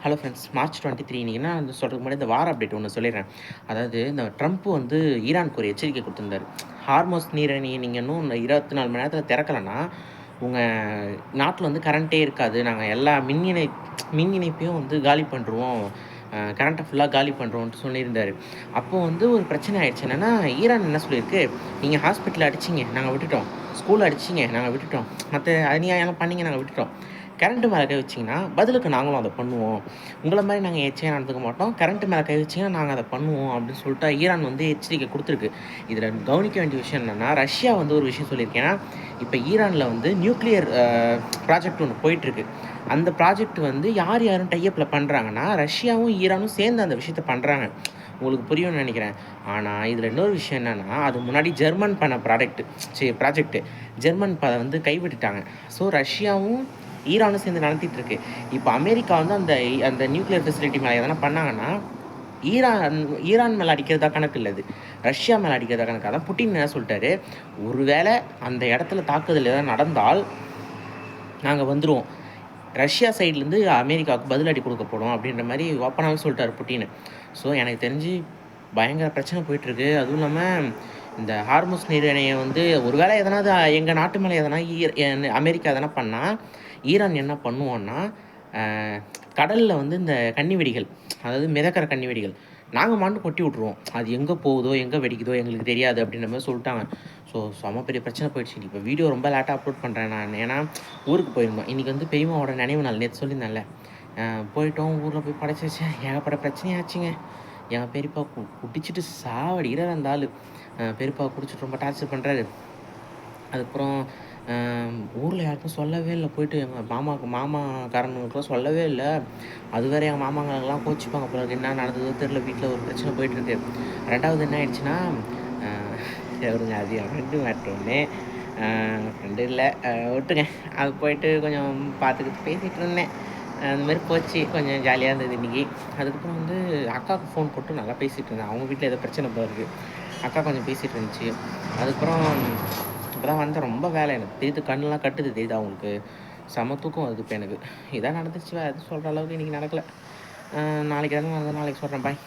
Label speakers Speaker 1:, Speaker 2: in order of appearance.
Speaker 1: Hello friends, March 23 இன்னைக்கு என்ன சொல்கிறதுக்கு முன்னாடி இந்த வார அப்டேட் ஒன்று சொல்லிடுறேன். அதாவது இந்த ட்ரம்ப் வந்து ஈரானுக்கு ஒரு எச்சரிக்கை கொடுத்துருந்தாரு. ஹார்மோஸ் நீரிணையை நீங்கள் இன்னும் 24 மணி நேரத்தில் திறக்கலைன்னா உங்கள் நாட்டில் வந்து கரண்ட்டே இருக்காது. நாங்கள் எல்லா மின் இணைப்பையும் வந்து காலி பண்ணுருவோம். கரண்ட்டை ஃபுல்லாக காலி பண்ணுறோன்ட்டு சொல்லியிருந்தார். அப்போது வந்து ஒரு பிரச்சனை ஆயிடுச்சு. என்னென்னா, ஈரான் என்ன சொல்லியிருக்கு, நீங்கள் ஹாஸ்பிட்டலில் அடிச்சிங்க நாங்கள் விட்டுட்டோம், ஸ்கூலில் அடிச்சிங்க நாங்கள் விட்டுட்டோம், மற்ற அநியாயம்லாம் பண்ணிங்க நாங்கள் விட்டுட்டோம், கரண்ட்டு மேலே கை வச்சிங்கன்னா பதிலுக்கு நாங்களும் அதை பண்ணுவோம். உங்களை மாதிரி நாங்கள் எச்சரிக்கையாக நடந்துக்க மாட்டோம். கரண்ட்டு மேலே கை வச்சிங்கன்னா நாங்கள் அதை பண்ணுவோம் அப்படின்னு சொல்லிட்டு ஈரான் வந்து எச்சரிக்கை கொடுத்துருக்கு. இதில் கவனிக்க வேண்டிய விஷயம் என்னென்னா, ரஷ்யா வந்து ஒரு விஷயம் சொல்லியிருக்கேன். ஏன்னா இப்போ ஈரானில் வந்து நியூக்ளியர் ப்ராஜெக்ட் ஒன்று போயிட்டுருக்கு. அந்த ப்ராஜெக்ட் வந்து யாரும் டைஅப்பில் பண்ணுறாங்கன்னா, ரஷ்யாவும் ஈரானும் சேர்ந்து அந்த விஷயத்தை பண்ணுறாங்க. உங்களுக்கு புரியும்னு நினைக்கிறேன். ஆனால் இதில் இன்னொரு விஷயம் என்னென்னா, அது முன்னாடி ஜெர்மன் பண்ண ப்ராஜெக்ட்டு ஜெர்மன் வந்து கைவிட்டுட்டாங்க. ஸோ ரஷ்யாவும் ஈரானும் சேர்ந்து நடத்திட்டு இருக்கு. இப்போ அமெரிக்கா வந்து அந்த அந்த நியூக்ளியர் ஃபெசிலிட்டி மேலே எதனா பண்ணாங்கன்னா, ஈரான் மேலே அடிக்கிறதா கணக்கு இல்லை, அது ரஷ்யா மேலே அடிக்கிறதா கணக்கு. அதான் புட்டின் என்ன சொல்லிட்டாரு, ஒருவேளை அந்த இடத்துல தாக்குதல் எதாவது நடந்தால் நாங்கள் வந்துடுவோம், ரஷ்யா சைட்லேருந்து அமெரிக்காவுக்கு பதிலடி கொடுக்கப்படும் அப்படின்ற மாதிரி ஓப்பனாகவே சொல்லிட்டார் புட்டின். ஸோ எனக்கு தெரிஞ்சு பயங்கர பிரச்சனை போயிட்டுருக்கு. அதுவும் இல்லாமல் இந்த ஹார்முஸ் நீரிணையை வந்து ஒரு வேளை எதனாவது எங்கள் நாட்டு மேலே எதனா அமெரிக்கா எதனா பண்ணால் ஈரான் என்ன பண்ணுவோன்னா, கடலில் வந்து இந்த கன்னி வெடிகள், அதாவது மிதக்கிற கன்னி வெடிகள் நாங்கள் மாட்டு கொட்டி விட்ருவோம். அது எங்கே போகுதோ எங்கே வெடிக்குதோ எங்களுக்கு தெரியாது அப்படின்ற மாதிரி சொல்லிட்டாங்க. ஸோ செம பெரிய பிரச்சனை போயிடுச்சு. இப்போ வீடியோ ரொம்ப லேட்டாக அப்லோட் பண்ணுறேன் நான். ஏன்னா ஊருக்கு போயிருந்தோம். இன்றைக்கி வந்து பெரியம்மாவோட நினைவு நாள். நேற்று சொல்லியிருந்தேன்ல, போயிட்டோம். ஊரில் போய் படைச்சி வச்சேன். ஏகப்பட்ட பிரச்சனையாச்சுங்க. என் பெரியப்பா குடிச்சிட்டு சாவடிக்கிறார் அந்த ஆள். பெரியப்பா குடிச்சிட்டு ரொம்ப டார்ச்சர் பண்ணுறாரு. அதுக்கப்புறம் ஊரில் யாருக்கும் சொல்லவே இல்லை. போயிட்டு எங்கள் மாமாக்காரனுக்குலாம் சொல்லவே இல்லை. அது வேறு எங்கள் மாமாங்கெல்லாம் கோச்சிப்பாங்க போல இருக்கு. என்ன நடந்ததோ தெரில, வீட்டில் ஒரு பிரச்சனை போயிட்டுருக்கு. ரெண்டாவது என்ன ஆயிடுச்சுன்னா, அவருங்க அது என் ஃப்ரெண்டு மேட்ரு ஒன்று. ஃப்ரெண்டு இல்லை, விட்டுங்க. அது போயிட்டு கொஞ்சம் பார்த்துக்கிட்டு பேசிகிட்டு இருந்தேன். அந்தமாரி போச்சு. கொஞ்சம் ஜாலியாக இருந்தது இன்றைக்கி. அதுக்கப்புறம் வந்து அக்காவுக்கு ஃபோன் போட்டு நல்லா பேசிகிட்டு இருந்தேன். அவங்க வீட்டில் ஏதோ பிரச்சனை போல இருக்குது. அக்கா கொஞ்சம் பேசிகிட்டு இருந்துச்சு. அதுக்கப்புறம் இப்போ தான் வந்தேன். ரொம்ப வேலை எனக்கு தெரியுது, கண்ணெலாம் கட்டுது தெரியுது. அவங்களுக்கு செம தூக்கம் வருது இப்போ எனக்கு. இதான் நடந்துச்சு. வேறு எதுவும் சொல்கிற அளவுக்கு இன்றைக்கி நடக்கலை. நாளைக்கு எதாவது நடந்தால் நாளைக்கு சொல்கிறேன். பாய்.